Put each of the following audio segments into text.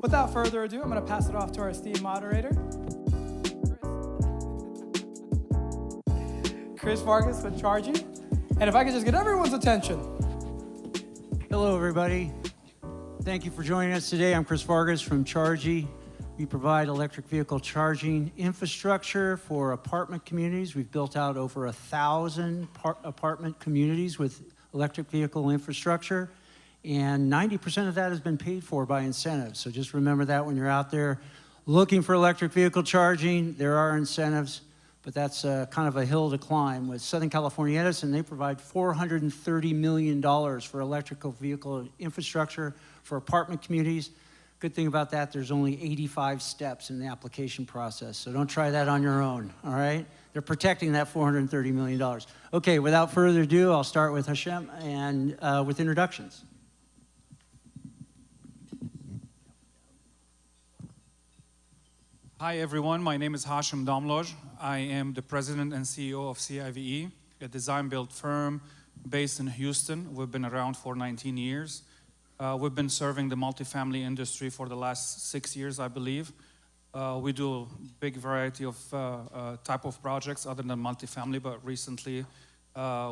Without further ado, I'm going to pass it off to our esteemed moderator, Chris Vargas with Chargie. And if I could just get everyone's attention. Hello, everybody. Thank you for joining us today. I'm Chris Vargas from Chargie. We provide electric vehicle charging infrastructure for apartment communities. We've built out over 1,000 apartment communities with electric vehicle infrastructure, and 90% of that has been paid for by incentives. So just remember that when you're out there looking for electric vehicle charging, there are incentives, but that's kind of a hill to climb. With Southern California Edison, they provide $430 million for electrical vehicle infrastructure for apartment communities. Good thing about that, there's only 85 steps in the application process, so don't try that on your own, all right? They're protecting that $430 million. Okay, without further ado, I'll start with HACHEM and with introductions. Hi everyone, my name is HACHEM DOMLOJ. I am the president and CEO of CIVE, a design-build firm based in Houston. We've been around for 19 years. We've been serving the multifamily industry for the last 6 years, I believe. We do a big variety of type of projects other than multifamily, but recently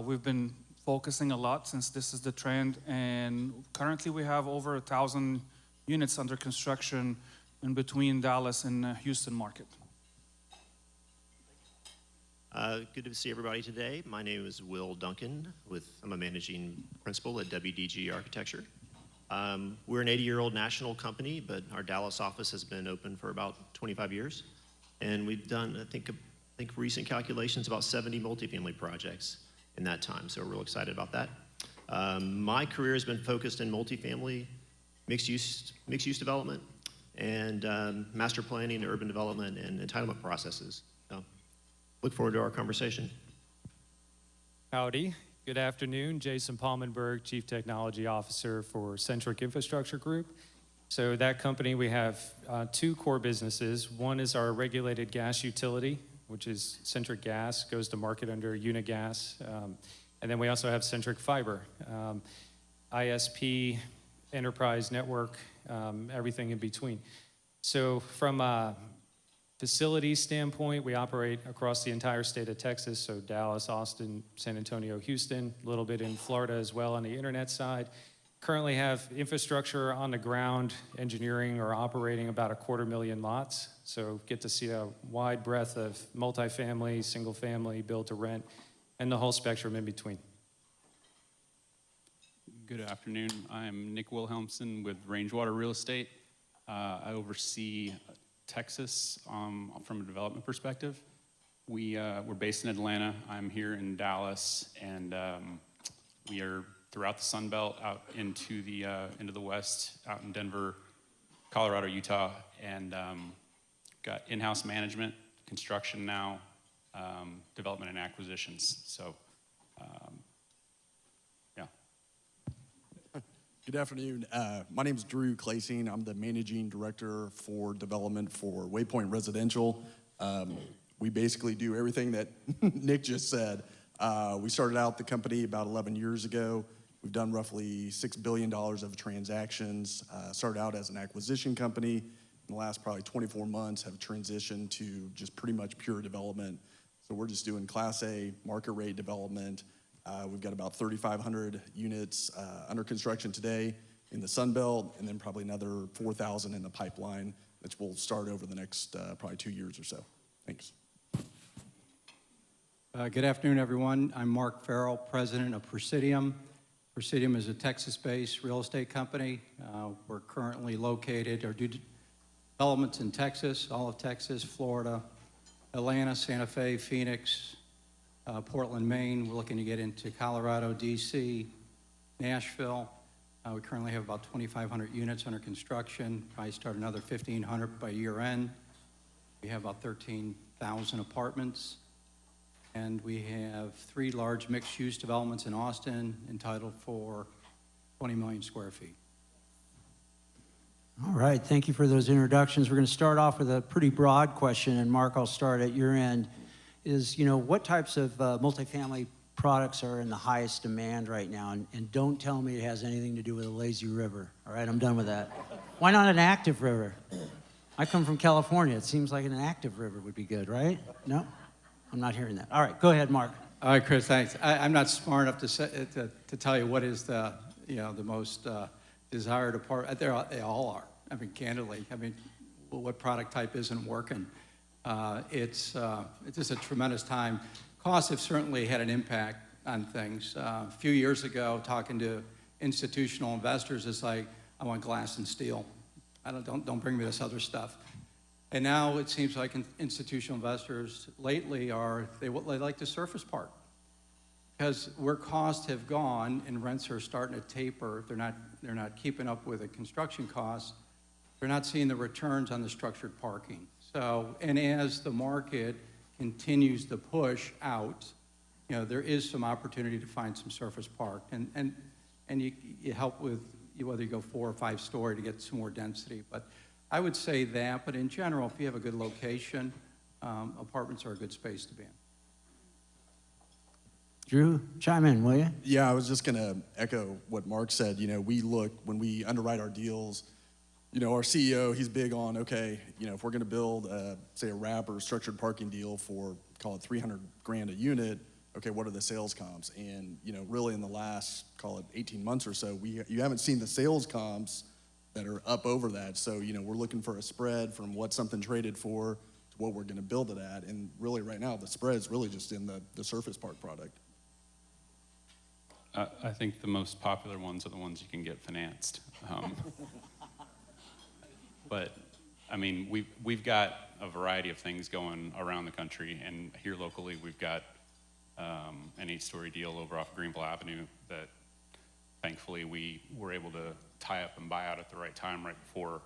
we've been focusing a lot since this is the trend, and currently we have over 1,000 units under construction in between Dallas and Houston market. Good to see everybody today. My name is Will Duncan. I'm a managing principal at WDG Architecture. We're an 80-year-old national company, but our Dallas office has been open for about 25 years. And we've done, I think recent calculations, about 70 multifamily projects in that time. So we're real excited about that. My career has been focused in multifamily, mixed-use development, and master planning, urban development, and entitlement processes. So look forward to our conversation. Howdy. Good afternoon. Jason PALMENBERG, Chief Technology Officer for Centric Infrastructure Group. So that company, we have two core businesses. One is our regulated gas utility, which is Centric Gas, goes to market under Unigas. And then we also have Centric Fiber, ISP, enterprise network, everything in between. So from a facility standpoint, we operate across the entire state of Texas, so Dallas, Austin, San Antonio, Houston, a little bit in Florida as well on the internet side. Currently have infrastructure on the ground, engineering or operating about 250,000 lots. So get to see a wide breadth of multifamily, single family, build to rent, and the whole spectrum in between. Good afternoon. I'm Nick WILHELMSON with RangeWater Real Estate. I oversee Texas from a development perspective. We're based in Atlanta. I'm here in Dallas, and we are throughout the Sun Belt, out into the West, out in Denver, Colorado, Utah, and got in-house management, construction now, development and acquisitions. So, yeah. Good afternoon. My name is Drew KLASING. I'm the Managing Director for Development for Waypoint Residential. We basically do everything that Nick just said. We started out the company about 11 years ago. We've done roughly $6 billion of transactions. Started out as an acquisition company. In the last probably 24 months have transitioned to just pretty much pure development. So we're just doing Class A market rate development. We've got about 3,500 units under construction today in the Sun Belt, and then probably another 4,000 in the pipeline, which will start over the next probably 2 years or so. Thanks. Good afternoon, everyone. I'm Mark Farrell, president of Presidium. Presidium is a Texas-based real estate company. We're currently located or do developments in Texas, all of Texas, Florida, Atlanta, Santa Fe, Phoenix, Portland, Maine. We're looking to get into Colorado, DC, Nashville. We currently have about 2,500 units under construction. Probably start another 1,500 by year end. We have about 13,000 apartments. And we have 3 large mixed-use developments in Austin entitled for 20 million square feet. All right, thank you for those introductions. We're going to start off with a pretty broad question, and Mark, I'll start at your end. Is, what types of multifamily products are in the highest demand right now, and don't tell me it has anything to do with a lazy river. All right, I'm done with that. Why not an active river? I come from California. It seems like an active river would be good, right? No? I'm not hearing that. All right, go ahead, Mark. All right, Chris, thanks. I'm not smart enough to tell you what is the most desired apartment. They all are. I mean, candidly. I mean, what product type isn't working? It's just a tremendous time. Costs have certainly had an impact on things. A few years ago, talking to institutional investors, it's like, I want glass and steel. Don't bring me this other stuff. And now it seems like institutional investors lately they like the surface part. Because where costs have gone and rents are starting to taper, they're not keeping up with the construction costs, they're not seeing the returns on the structured parking. So, and as the market continues to push out, there is some opportunity to find some surface park. And you help with whether you go 4 or 5 story to get some more density. But I would say that, but in general, if you have a good location, apartments are a good space to be in. Drew, chime in, will you? Yeah, I was just gonna echo what Mark said. We look, when we underwrite our deals, our CEO, he's big on, okay, if we're gonna build, say a wrap or a structured parking deal for, call it 300 grand a unit, okay, what are the sales comps? And, really in the last, call it 18 months or so, you haven't seen the sales comps that are up over that. So, we're looking for a spread from what something traded for to what we're gonna build it at. And really right now, the spread's really just in the surface park product. I think the most popular ones are the ones you can get financed. But I mean, we've got a variety of things going around the country, and here locally we've got an 8-story deal over off Greenville Avenue that thankfully we were able to tie up and buy out at the right time right before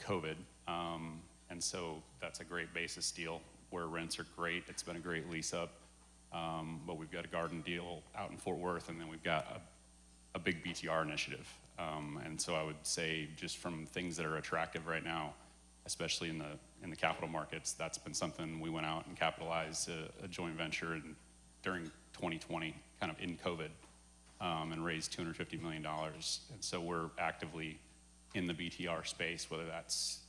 COVID. And so that's a great basis deal where rents are great. It's been a great lease up. But we've got a garden deal out in Fort Worth, and then we've got a big BTR initiative. And so I would say just from things that are attractive right now, especially in the capital markets, that's been something we went out and capitalized a joint venture during 2020, kind of in COVID, and raised $250 million. And so we're actively in the BTR space, whether that's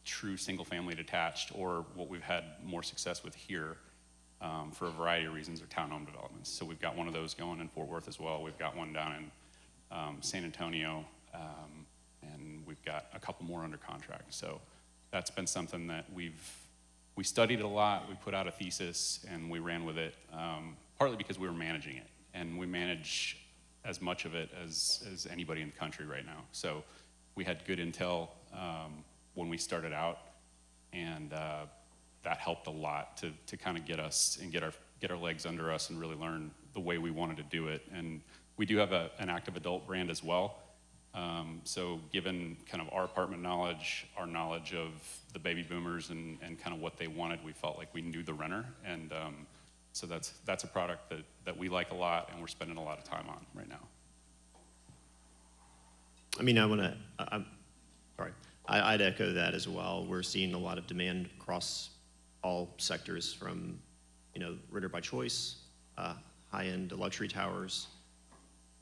true single-family detached or what we've had more success with here. For a variety of reasons, are townhome developments. So we've got one of those going in Fort Worth as well. We've got one down in San Antonio, and we've got a couple more under contract. So that's been something that we studied it a lot. We put out a thesis and we ran with it, partly because we were managing it, and we manage as much of it as anybody in the country right now. So we had good intel when we started out, and that helped a lot to kind of get us and get our legs under us and really learn the way we wanted to do it. And we do have an active adult brand as well. So given kind of our apartment knowledge, our knowledge of the baby boomers and kind of what they wanted, we felt like we knew the renter. And so that's a product that we like a lot and we're spending a lot of time on right now. I mean, I'd echo that as well. We're seeing a lot of demand across all sectors, from renter by choice, high-end luxury towers,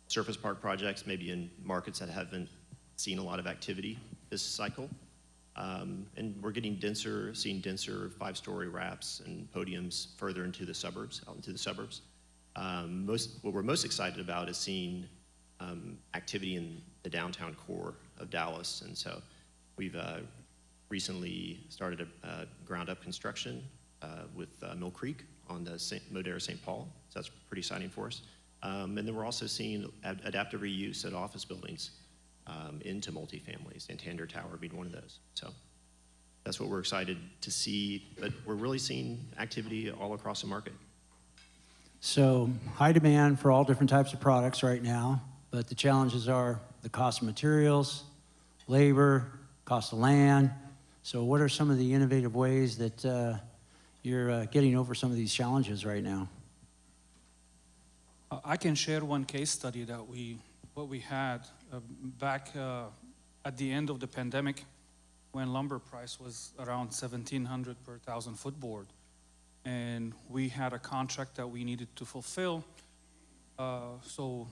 surface park projects, maybe in markets that haven't seen a lot of activity this cycle. And we're seeing denser 5-story wraps and podiums further into the suburbs, out into the suburbs. What we're most excited about is seeing activity in the downtown core of Dallas. And so we've recently started a ground-up construction with Mill Creek on the Moderator St. Paul. So that's pretty exciting for us. And then we're also seeing adaptive reuse at office buildings into multifamily, Santander Tower being one of those. So that's what we're excited to see. But we're really seeing activity all across the market. So high demand for all different types of products right now, but the challenges are the cost of materials, labor, cost of land. So what are some of the innovative ways that you're getting over some of these challenges right now? I can share one case study that what we had back at the end of the pandemic, when lumber price was around $1,700 per 1,000 foot board. and we had a contract that we needed to fulfill. So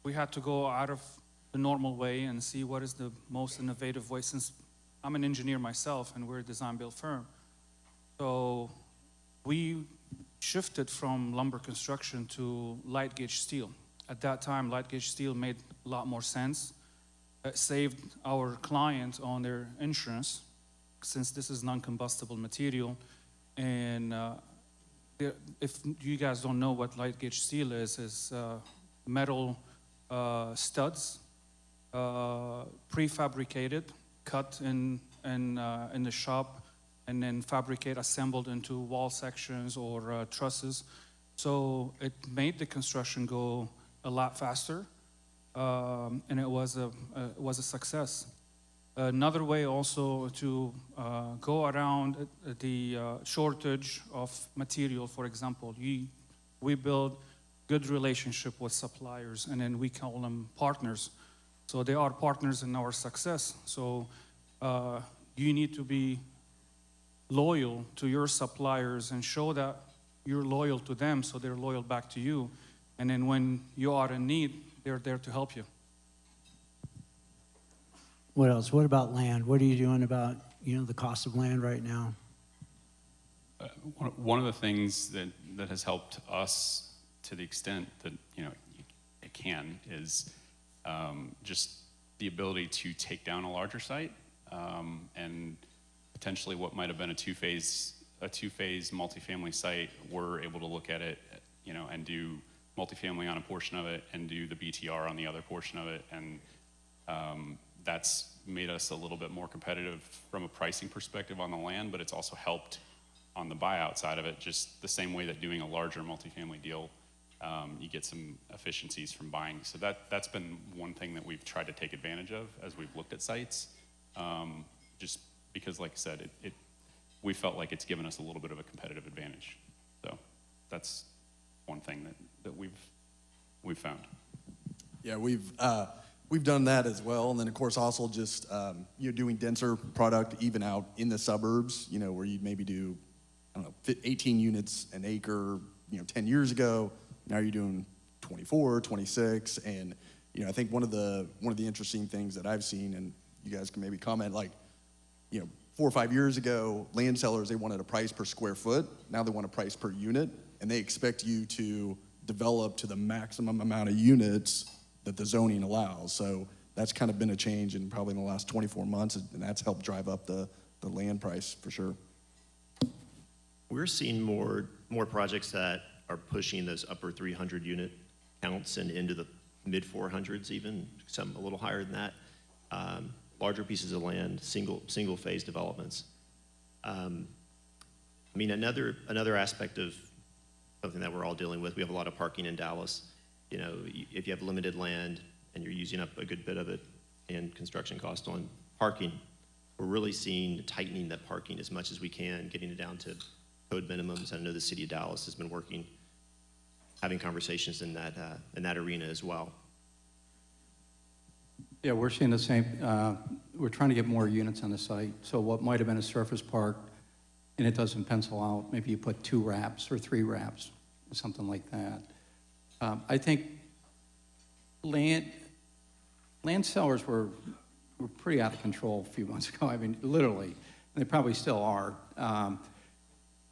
we had to go out of the normal way and see what is the most innovative way, since I'm an engineer myself and we're a design-build firm. So we shifted from lumber construction to light gauge steel. At that time, light gauge steel made a lot more sense. It saved our clients on their insurance, since this is non-combustible material. And if you guys don't know what light gauge steel is metal studs, prefabricated, cut in the shop, and then assembled into wall sections or trusses. So it made the construction go a lot faster, and it was a success. Another way also to go around the shortage of material, for example, we build good relationship with suppliers, and then we call them partners. So they are partners in our success. So you need to be loyal to your suppliers and show that you're loyal to them, so they're loyal back to you. And then when you are in need, they're there to help you. What else? What about land? What are you doing about, the cost of land right now? One of the things that has helped us to the extent that it can is just the ability to take down a larger site, and potentially what might have been a two-phase multifamily site, we're able to look at it, and do multifamily on a portion of it and do the BTR on the other portion of it, and that's made us a little bit more competitive from a pricing perspective on the land, but it's also helped on the buyout side of it, just the same way that doing a larger multifamily deal, you get some efficiencies from buying. So that's been one thing that we've tried to take advantage of as we've looked at sites, just because, like I said, we felt like it's given us a little bit of a competitive advantage. So that's one thing that we've found. Yeah, we've done that as well, and then of course also just you're doing denser product even out in the suburbs, where you'd maybe do 18 units an acre, 10 years ago. Now you're doing 24, 26, and I think one of the interesting things that I've seen, and you guys can maybe comment, 4 or 5 years ago, land sellers, they wanted a price per square foot. Now they want a price per unit, and they expect you to develop to the maximum amount of units that the zoning allows. So that's kind of been a change in probably in the last 24 months, and that's helped drive up the land price for sure. We're seeing more projects that are pushing those upper 300 unit counts and into the mid 400s, even some a little higher than that. Larger pieces of land, single phase developments. Another aspect of something that we're all dealing with, we have a lot of parking in Dallas. If you have limited land and you're using up a good bit of it and construction cost on parking, we're really tightening that parking as much as we can, getting it down to code minimums. I know the city of Dallas has been having conversations in that arena as well. Yeah, we're seeing the same. We're trying to get more units on the site. So what might have been a surface park, and it doesn't pencil out, maybe you put 2 wraps or 3 wraps, or something like that. I think land sellers were pretty out of control a few months ago. I mean, literally, and they probably still are.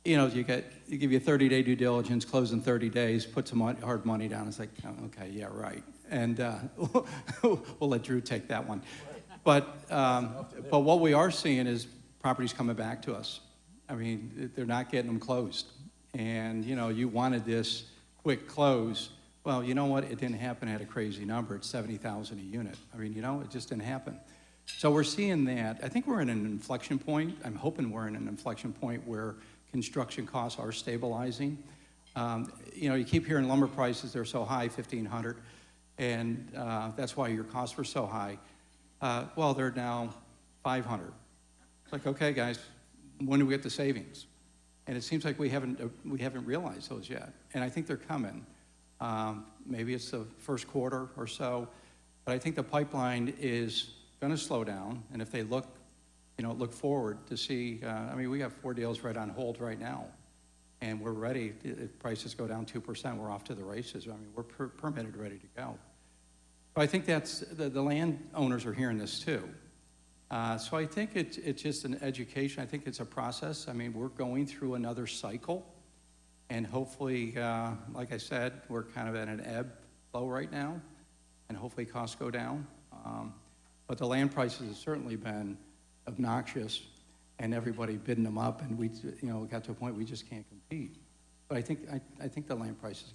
You give you a 30-day due diligence, close in 30 days, put some hard money down. It's like, oh, okay, yeah, right. And we'll let Drew take that one. But what we are seeing is properties coming back to us. I mean, they're not getting them closed. And, you wanted this quick close. Well, you know what? It didn't happen at a crazy number. It's 70,000 a unit. I mean, it just didn't happen. So we're seeing that. I think we're in an inflection point. I'm hoping we're in an inflection point where construction costs are stabilizing. You keep hearing lumber prices, they're so high, $1,500, and that's why your costs were so high. Well, they're now $500. It's like, okay, guys, when do we get the savings? And it seems like we haven't realized those yet, and I think they're coming. Maybe it's the first quarter or so, but I think the pipeline is going to slow down, and if they look forward to see, we have 4 deals right on hold right now. and we're ready. If prices go down 2%, we're off to the races. I mean, we're permitted, ready to go. But I think that's, the landowners are hearing this too. So I think it's just an education. I think it's a process. I mean, we're going through another cycle, and hopefully, like I said, we're kind of at an ebb flow right now, and hopefully costs go down. But the land prices have certainly been obnoxious, and everybody bidding them up, and we got to a point we just can't compete. But I think the land prices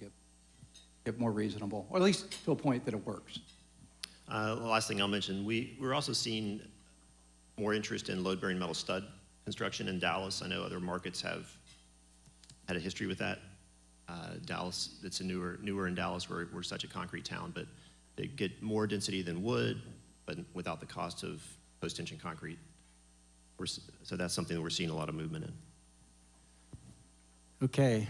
get more reasonable, or at least to a point that it works. The last thing I'll mention, we're also seeing more interest in load-bearing metal stud construction in Dallas. I know other markets have had a history with that. Dallas, it's a newer in Dallas. We're such a concrete town, but they get more density than wood, but without the cost of post-tension concrete. So that's something that we're seeing a lot of movement in. Okay,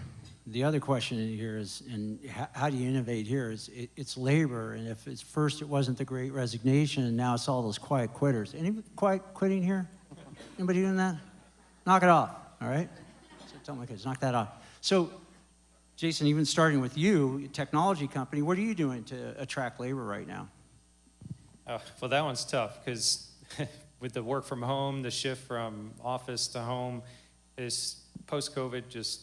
the other question in here is, and how do you innovate here, is it's labor, and if it's first it wasn't the Great Resignation, and now it's all those quiet quitters. Any quiet quitting here? Anybody doing that? Knock it off, all right? So tell my kids, knock that off. So, Jason, even starting with you, a technology company, what are you doing to attract labor right now? Well, that one's tough because with the work from home, the shift from office to home, is post-COVID just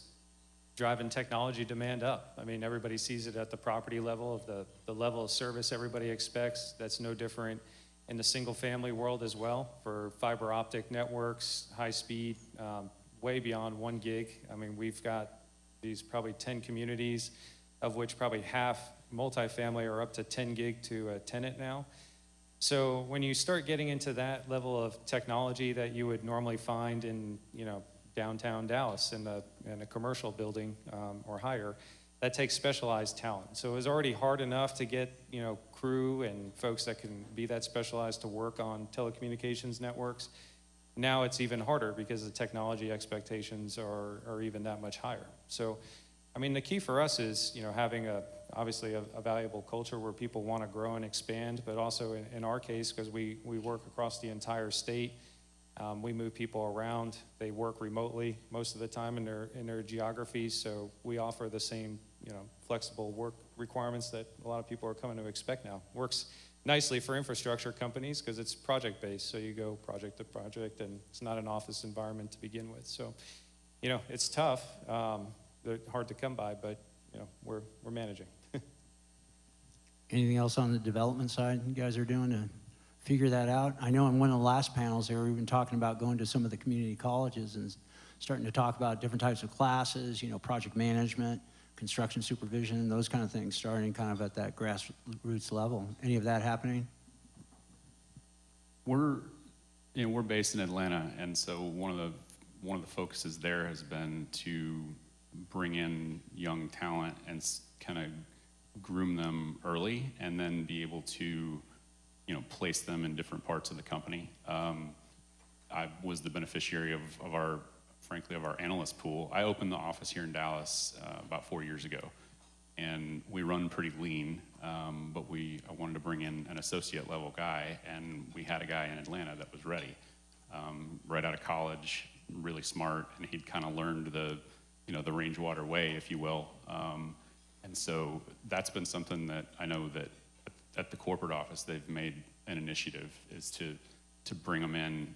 driving technology demand up. I mean, everybody sees it at the property level of the level of service everybody expects. That's no different in the single-family world as well for fiber optic networks, high speed, way beyond 1 gig. I mean, we've got these probably 10 communities, of which probably half multifamily are up to 10 gig to a tenant now. So when you start getting into that level of technology that you would normally find in, downtown Dallas in a commercial building or higher, that takes specialized talent. So it was already hard enough to get, crew and folks that can be that specialized to work on telecommunications networks. Now it's even harder because the technology expectations are even that much higher. So, I mean, the key for us is, having obviously a valuable culture where people want to grow and expand, but also in our case, because we work across the entire state, we move people around. They work remotely most of the time in their geographies, so we offer the same, flexible work requirements that a lot of people are coming to expect now. Works nicely for infrastructure companies because it's project-based, so you go project to project, and it's not an office environment to begin with. So, it's tough. They're hard to come by, but we're managing. Anything else on the development side you guys are doing to figure that out? I know in one of the last panels they were even talking about going to some of the community colleges and starting to talk about different types of classes, project management, construction supervision, those kind of things, starting kind of at that grassroots level. Any of that happening? We're based in Atlanta, and so one of the focuses there has been to bring in young talent and kind of groom them early, and then be able to, place them in different parts of the company. I was the beneficiary of our analyst pool. I opened the office here in Dallas about 4 years ago, and we run pretty lean, but I wanted to bring in an associate level guy, and we had a guy in Atlanta that was ready, right out of college, really smart, and he'd kind of learned the RangeWater way, if you will. And so that's been something that I know that at the corporate office they've made an initiative, is to bring them in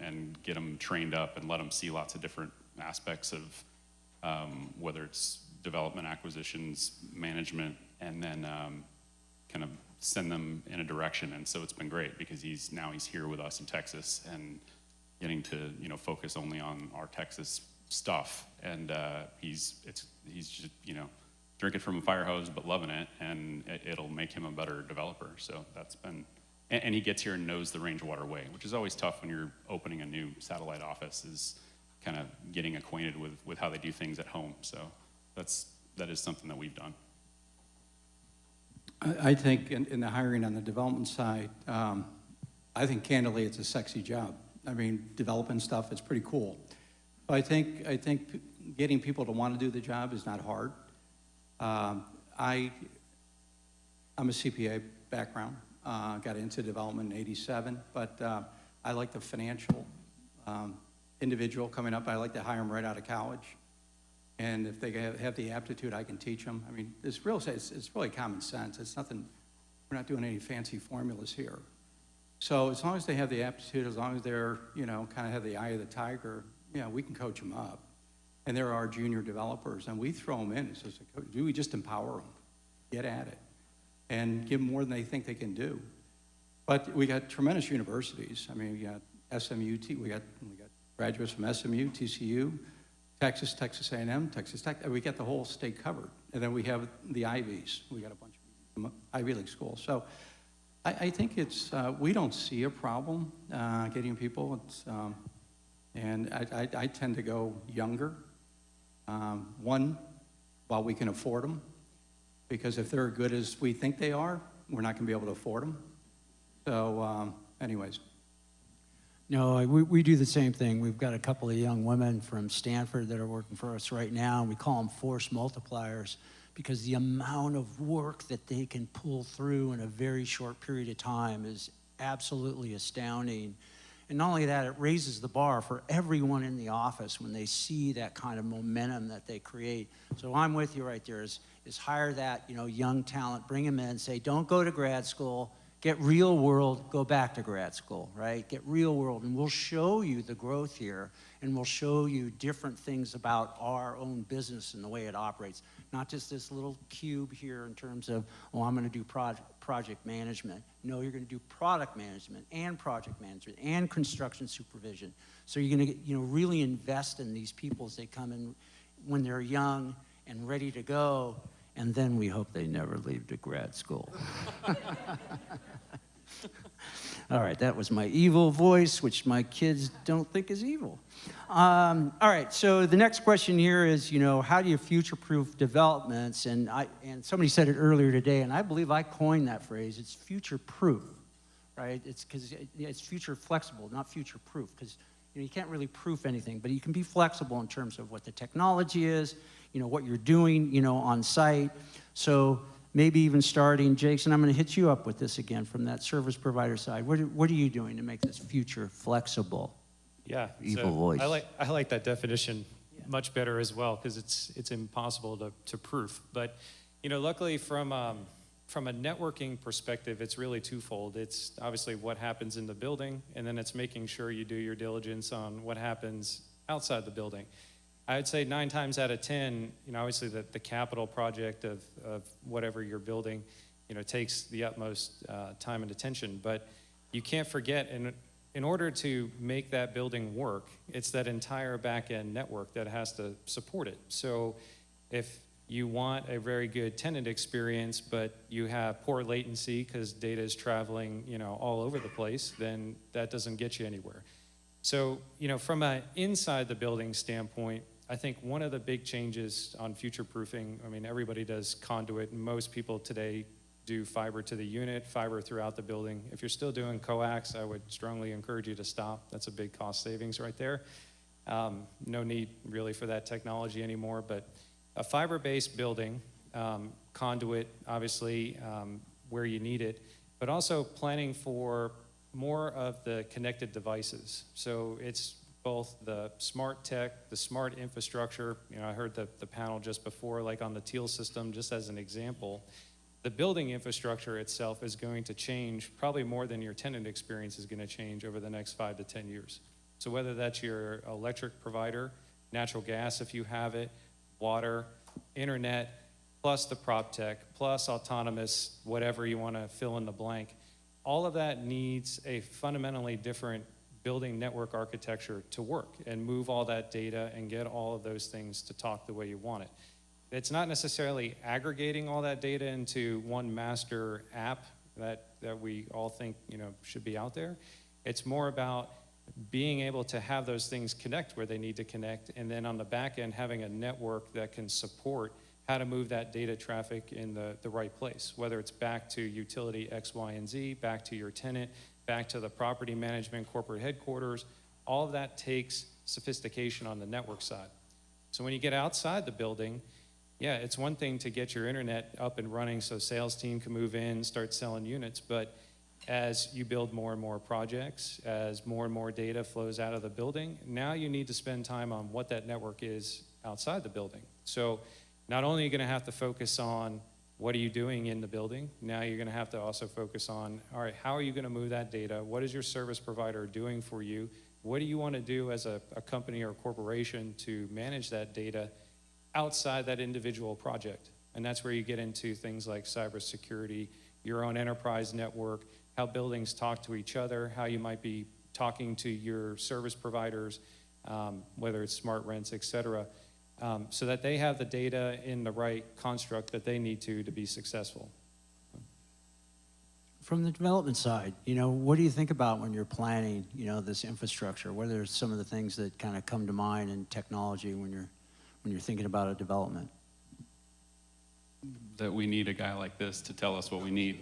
and get them trained up and let them see lots of different aspects of whether it's development, acquisitions, management, and then kind of send them in a direction. And so it's been great because he's here with us in Texas and getting to focus only on our Texas stuff, and he's just drinking from a fire hose but loving it, and it'll make him a better developer. So that's been, and he gets here and knows the RangeWater way, which is always tough when you're opening a new satellite office, is kind of getting acquainted with how they do things at home. So that is something that we've done. I think in the hiring on the development side, I think candidly it's a sexy job. I mean, developing stuff is pretty cool. But I think getting people to want to do the job is not hard. I'm a CPA background, got into development in '87, but I like the financial individual coming up. I like to hire them right out of college. And if they have the aptitude, I can teach them. I mean, this real estate, it's really common sense. It's nothing, we're not doing any fancy formulas here. So as long as they have the aptitude, as long as they're, you know, kind of have the eye of the tiger, yeah, we can coach them up. And there are junior developers, and we throw them in. It's just, we just empower them, get at it, and give them more than they think they can do. But we got tremendous universities. I mean, we got SMU, we got graduates from SMU, TCU, Texas, Texas A&M, Texas Tech. We got the whole state covered. And then we have the Ivies. We got a bunch of Ivy League schools. So I think it's, we don't see a problem getting people. It's, and I tend to go younger. One, while we can afford them, because if they're as good as we think they are, we're not going to be able to afford them. So anyways. No, we do the same thing. We've got a couple of young women from Stanford that are working for us right now. We call them force multipliers because the amount of work that they can pull through in a very short period of time is absolutely astounding. And not only that, it raises the bar for everyone in the office when they see that kind of momentum that they create. So I'm with you right there, is hire that, you know, young talent, bring them in, say, don't go to grad school, get real world, go back to grad school, right? Get real world, and we'll show you the growth here, and we'll show you different things about our own business and the way it operates. Not just this little cube here in terms of, oh, I'm gonna do project management. No, you're gonna do product management and project management and construction supervision. So you're gonna, you know, really invest in these people as they come in when they're young and ready to go, and then we hope they never leave to grad school. All right, that was my evil voice, which my kids don't think is evil. All right, so the next question here is, you know, how do you future-proof developments? And somebody said it earlier today, and I believe I coined that phrase. It's future-proof, right? It's because it's future flexible, not future-proof, because you know, you can't really proof anything, but you can be flexible in terms of what the technology is, you know, what you're doing, you know, on site. So maybe even starting, Jason, I'm going to hit you up with this again from that service provider side. What are you doing to make this future flexible? Yeah, Evil so voice. I like that definition much better as well, because it's impossible to proof. But you know, luckily from a networking perspective, it's really twofold. It's obviously what happens in the building, and then it's making sure you do your diligence on what happens outside the building. I would say 9 times out of 10, you know, obviously the capital project of whatever you're building, you know, takes the utmost time and attention. But you can't forget, in order to make that building work, it's that entire back-end network that has to support it. So if you want a very good tenant experience, but you have poor latency because data is traveling, you know, all over the place, then that doesn't get you anywhere. So, you know, from an inside the building standpoint, I think one of the big changes on future-proofing, I mean, everybody does conduit, and most people today do fiber to the unit, fiber throughout the building. If you're still doing coax, I would strongly encourage you to stop. That's a big cost savings right there. No need really for that technology anymore, but a fiber-based building, conduit, obviously, where you need it, but also planning for more of the connected devices. So it's both the smart tech, the smart infrastructure. You know, I heard the panel just before, like on the Teal system, just as an example. The building infrastructure itself is going to change probably more than your tenant experience is going to change over the next 5 to 10 years. So whether that's your electric provider, natural gas if you have it, water, internet, plus the prop tech, plus autonomous, whatever you want to fill in the blank, all of that needs a fundamentally different building network architecture to work and move all that data and get all of those things to talk the way you want it. It's not necessarily aggregating all that data into one master app that we all think, you know, should be out there. It's more about being able to have those things connect where they need to connect, and then on the back end having a network that can support how to move that data traffic in the right place, whether it's back to utility X, Y, and Z, back to your tenant, back to the property management corporate headquarters. All of that takes sophistication on the network side. So when you get outside the building, yeah, it's one thing to get your internet up and running so sales team can move in, start selling units, but as you build more and more projects, as more and more data flows out of the building, now you need to spend time on what that network is outside the building. So not only are you going to have to focus on what are you doing in the building, now you're going to have to also focus on, all right, how are you going to move that data? What is your service provider doing for you? What do you want to do as a company or a corporation to manage that data outside that individual project? And that's where you get into things like cybersecurity, your own enterprise network, how buildings talk to each other, how you might be talking to your service providers, whether it's smart rents, et cetera, so that they have the data in the right construct that they need to be successful. From the development side, what do you think about when you're planning, this infrastructure? What are some of the things that kind of come to mind in technology when you're thinking about a development? That we need a guy like this to tell us what we need.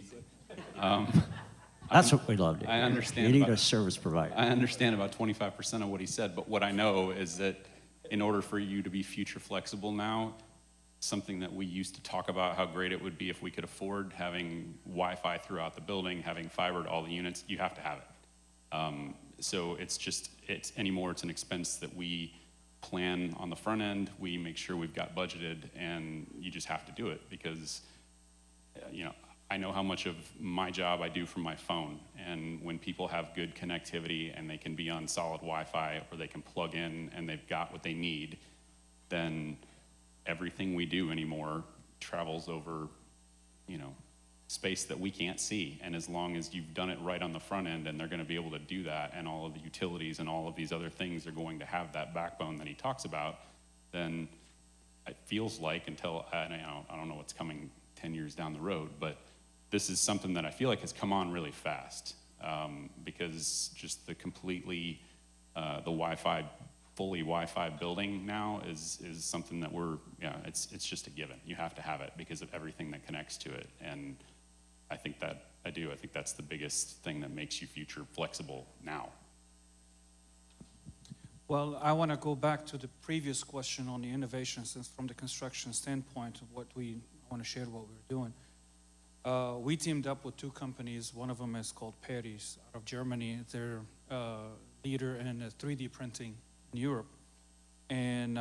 That's what we love to hear. I understand. You need a service provider. I understand about 25% of what he said, but what I know is that in order for you to be future flexible now, something that we used to talk about how great it would be if we could afford having Wi-Fi throughout the building, having fiber to all the units, you have to have it. So it's anymore, it's an expense that we plan on the front end, we make sure we've got budgeted, and you just have to do it because, I know how much of my job I do from my phone, and when people have good connectivity and they can be on solid Wi-Fi or they can plug in and they've got what they need, then everything we do anymore travels over, space that we can't see. And as long as you've done it right on the front end and they're going to be able to do that, and all of the utilities and all of these other things are going to have that backbone that he talks about, then it feels like, until, I don't know what's coming 10 years down the road, but this is something that I feel like has come on really fast, because just the completely, the Wi-Fi, fully Wi-Fi building now is something that it's just a given. You have to have it because of everything that connects to it. And I think that's the biggest thing that makes you future flexible now. Well, I want to go back to the previous question on the innovation, since from the construction standpoint of what we want to share what we're doing. We teamed up with two companies. One of them is called Paris out of Germany. They're leader in 3D printing in Europe. And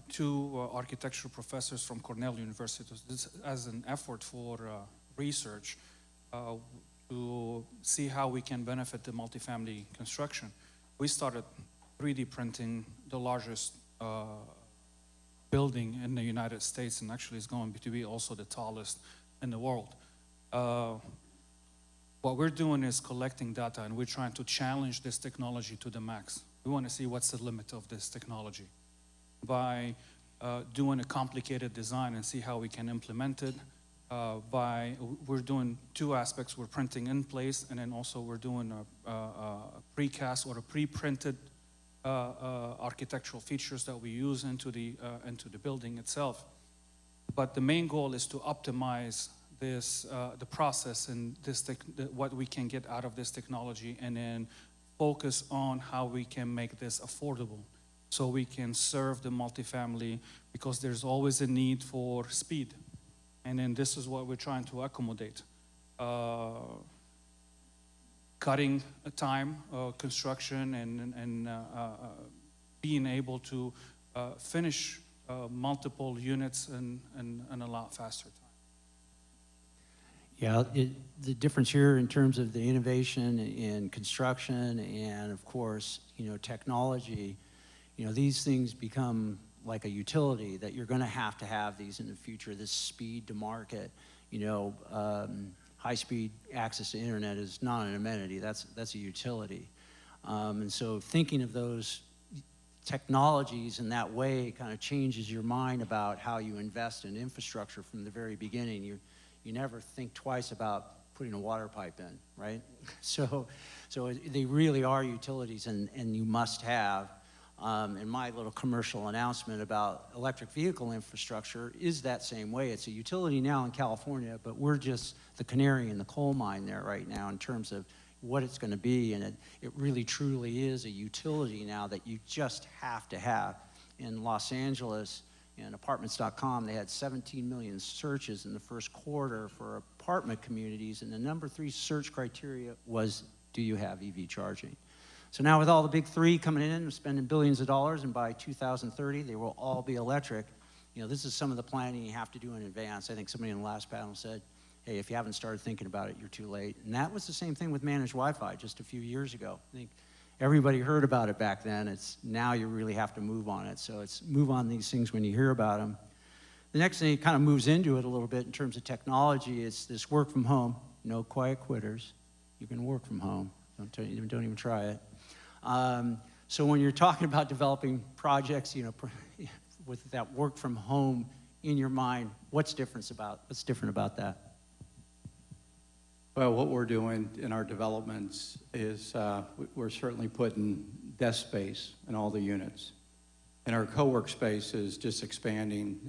two architecture professors from Cornell University. This as an effort for research to see how we can benefit the multifamily construction. We started 3D printing the largest building in the United States, and actually is going to be also the tallest in the world. What we're doing is collecting data, and we're trying to challenge this technology to the max. We want to see what's the limit of this technology by doing a complicated design and see how we can implement it. We're doing two aspects. We're printing in place, and then also we're doing a precast or a pre-printed architectural features that we use into the building itself. But the main goal is to optimize this, the process and what we can get out of this technology, and then focus on how we can make this affordable so we can serve the multifamily, because there's always a need for speed. And then this is what we're trying to accommodate. Cutting time, construction, and being able to finish multiple units in a lot faster time. Yeah, the difference here in terms of the innovation in construction and, of course, technology, these things become like a utility that you're going to have these in the future, this speed to market. High-speed access to internet is not an amenity, that's a utility. And so thinking of those technologies in that way kind of changes your mind about how you invest in infrastructure from the very beginning. You never think twice about putting a water pipe in, right? So they really are utilities, and you must have. And my little commercial announcement about electric vehicle infrastructure is that same way. It's a utility now in California, but we're just the canary in the coal mine there right now in terms of what it's going to be, and it really truly is a utility now that you just have to have. In Los Angeles, in apartments.com, they had 17 million searches in the first quarter for apartment communities, and the #3 search criteria was, do you have EV charging? So now with all the big three coming in and spending billions of dollars, and by 2030, they will all be electric. You know, this is some of the planning you have to do in advance. I think somebody in the last panel said, hey, if you haven't started thinking about it, you're too late. And that was the same thing with managed Wi-Fi just a few years ago. I think everybody heard about it back then. It's now you really have to move on it. So it's move on these things when you hear about them. The next thing, it kind of moves into it a little bit in terms of technology. It's this work from home, no quiet quitters. You can work from home. Don't even try it. So when you're talking about developing projects, you know, with that work from home in your mind, what's different about that? Well, what we're doing in our developments is we're certainly putting desk space in all the units. And our co-work space is just expanding.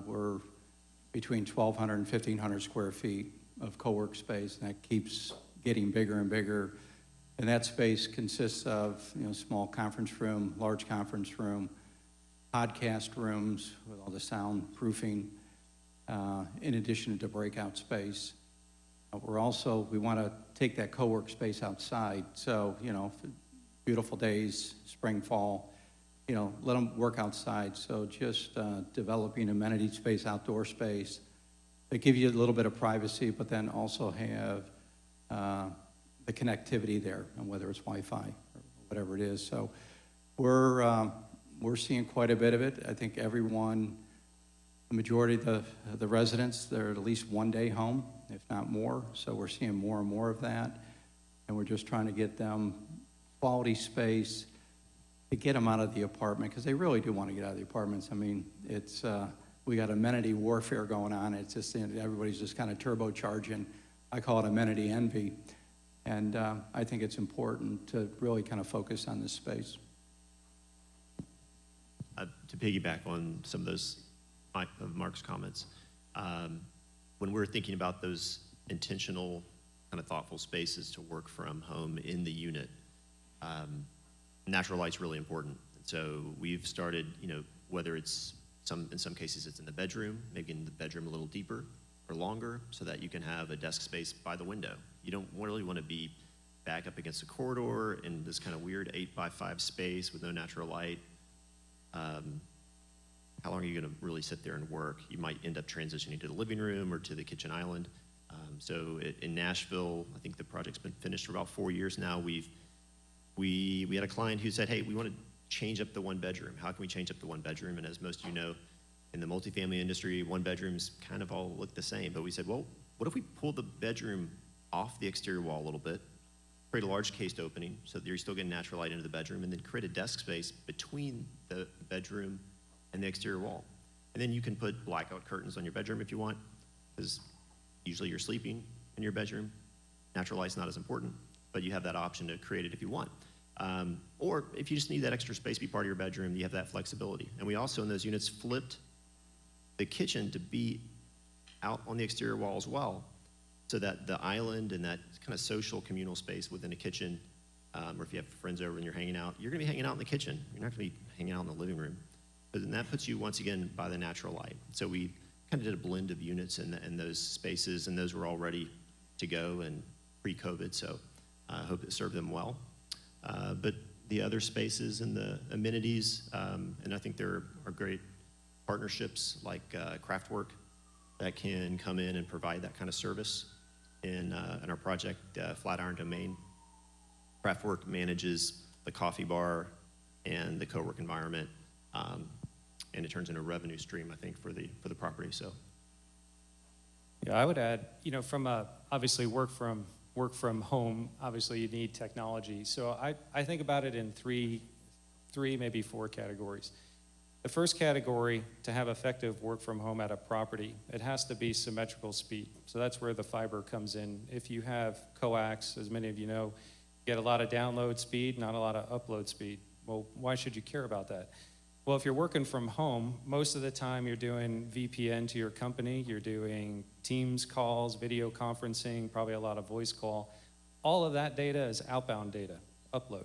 We're between 1,200 and 1,500 square feet of co-work space, and that keeps getting bigger and bigger. And that space consists of, you know, small conference room, large conference room, podcast rooms with all the soundproofing, in addition to breakout space. We want to take that co-work space outside. So, you know, beautiful days, spring, fall, you know, let them work outside. So just developing amenity space, outdoor space, that give you a little bit of privacy, but then also have the connectivity there, and whether it's Wi-Fi or whatever it is. So we're seeing quite a bit of it. I think everyone, the majority of the residents, they're at least one day home, if not more. So we're seeing more and more of that. And we're just trying to get them quality space to get them out of the apartment, because they really do want to get out of the apartments. I mean, it's, we got amenity warfare going on. It's just, everybody's just kind of turbocharging. I call it amenity envy. And I think it's important to really kind of focus on this space. To piggyback on some of those of Mark's comments, when we're thinking about those intentional, kind of thoughtful spaces to work from home in the unit, natural light's really important. And so we've started, you know, whether it's in some cases it's in the bedroom, maybe in the bedroom a little deeper or longer, so that you can have a desk space by the window. You don't really want to be back up against a corridor in this kind of weird 8x5 space with no natural light. How long are you going to really sit there and work? You might end up transitioning to the living room or to the kitchen island. In Nashville, I think the project's been finished for about 4 years now. We had a client who said, hey, we want to change up the one bedroom. How can we change up the one bedroom? And as most of you know, in the multifamily industry, one bedrooms kind of all look the same. But we said, well, what if we pull the bedroom off the exterior wall a little bit, create a large cased opening so that you're still getting natural light into the bedroom, and then create a desk space between the bedroom and the exterior wall. And then you can put blackout curtains on your bedroom if you want, because usually you're sleeping in your bedroom. Natural light's not as important, but you have that option to create it if you want. Or if you just need that extra space to be part of your bedroom, you have that flexibility. And we also, in those units, flipped the kitchen to be out on the exterior wall as well, so that the island and that kind of social communal space within a kitchen, or if you have friends over and you're hanging out, you're gonna be hanging out in the kitchen. You're not gonna be hanging out in the living room. But then that puts you, once again, by the natural light. So we kind of did a blend of units in those spaces, and those were all ready to go and pre-COVID, so I hope it served them well. But the other spaces and the amenities, and I think there are great partnerships like Craftwork that can come in and provide that kind of service in our project, Flatiron Domain. Craftwork manages the coffee bar and the co-work environment, and it turns into a revenue stream, I think, for the property. So, Yeah, I would add, you know, from obviously work from home, obviously you need technology. So I think about it in three, maybe four categories. The first category, to have effective work from home at a property, it has to be symmetrical speed. So that's where the fiber comes in. If you have coax, as many of you know, you get a lot of download speed, not a lot of upload speed. Well, why should you care about that? Well, if you're working from home, most of the time you're doing VPN to your company, you're doing Teams calls, video conferencing, probably a lot of voice call. All of that data is outbound data, upload.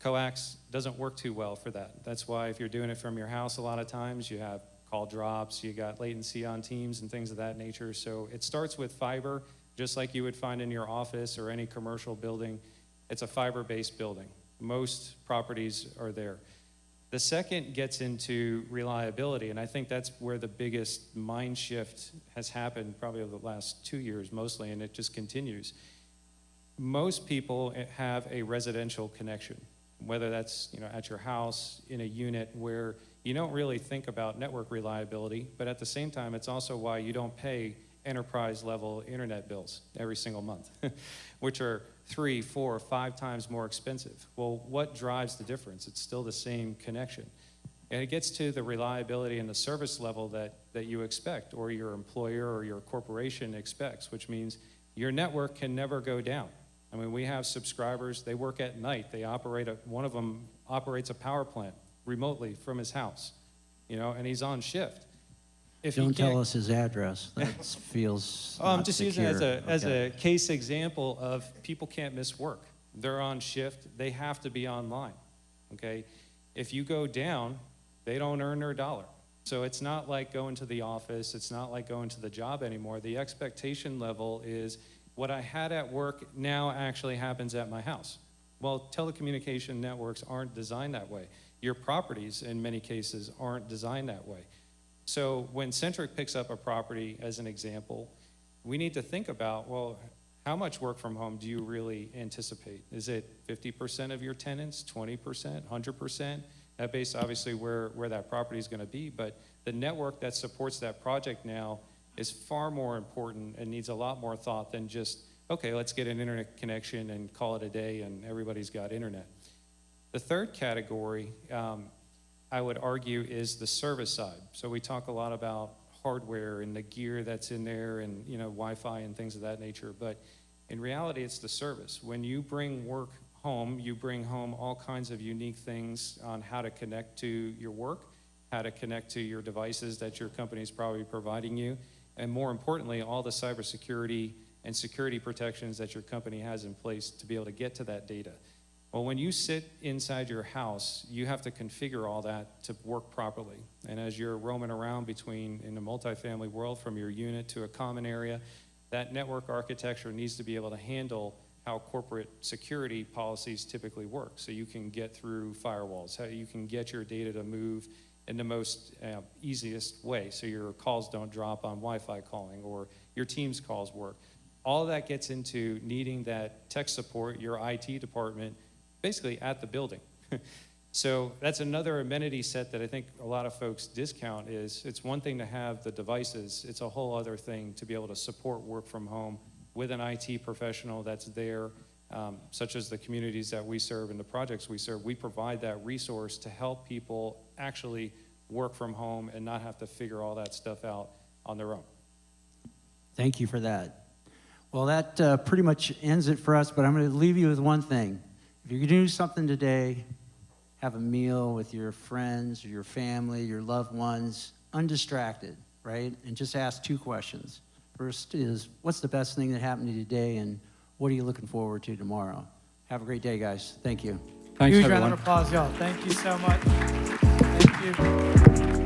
Coax doesn't work too well for that. That's why if you're doing it from your house, a lot of times you have call drops, you got latency on Teams and things of that nature. So it starts with fiber, just like you would find in your office or any commercial building. It's a fiber-based building. Most properties are there. The second gets into reliability, and I think that's where the biggest mind shift has happened probably over the last 2 years mostly, and it just continues. Most people have a residential connection, whether that's at your house, in a unit where you don't really think about network reliability, but at the same time, it's also why you don't pay enterprise level internet bills every single month, which are 3, 4, 5 times more expensive. Well, what drives the difference? It's still the same connection. And it gets to the reliability and the service level that you expect, or your employer or your corporation expects, which means your network can never go down. I mean, we have subscribers, they work at night. They operate, one of them operates a power plant remotely from his house, and he's on shift. If Don't tell us his address. That feels I'm not just secure. using it as Okay. a case example of people can't miss work. They're on shift. They have to be online, okay? If you go down, they don't earn their dollar. So it's not like going to the office. It's not like going to the job anymore. The expectation level is what I had at work now actually happens at my house. Well, telecommunication networks aren't designed that way. Your properties, in many cases, aren't designed that way. So when Centric picks up a property, as an example, we need to think about, well, how much work from home do you really anticipate? Is it 50% of your tenants, 20%, 100%? That based obviously where that property is going to be, but the network that supports that project now is far more important and needs a lot more thought than just, okay, let's get an internet connection and call it a day and everybody's got internet. The third category, I would argue, is the service side. So we talk a lot about hardware and the gear that's in there and Wi-Fi and things of that nature, but in reality it's the service. When you bring work home, you bring home all kinds of unique things on how to connect to your work, how to connect to your devices that your company is probably providing you, and more importantly, all the cybersecurity and security protections that your company has in place to be able to get to that data. Well, when you sit inside your house, you have to configure all that to work properly. And as you're roaming around in the multifamily world from your unit to a common area, that network architecture needs to be able to handle how corporate security policies typically work. So you can get through firewalls, how you can get your data to move in the most easiest way so your calls don't drop on Wi-Fi calling or your Teams calls work. All of that gets into needing that tech support, your IT department, basically at the building. So that's another amenity set that I think a lot of folks discount. Is it's one thing to have the devices, it's a whole other thing to be able to support work from home with an IT professional that's there, such as the communities that we serve and the projects we serve. We provide that resource to help people actually work from home and not have to figure all that stuff out on their own. Thank you for that. Well, that pretty much ends it for us, but I'm going to leave you with one thing. If you're going to do something today, have a meal with your friends, or your family, your loved ones, undistracted, right? And just ask 2 questions. First is, what's the best thing that happened to you today, and what are you looking forward to tomorrow? Have a great day, guys. Thank you. Thanks, Huge round everyone. of applause, y'all. Thank you so much. Thank you.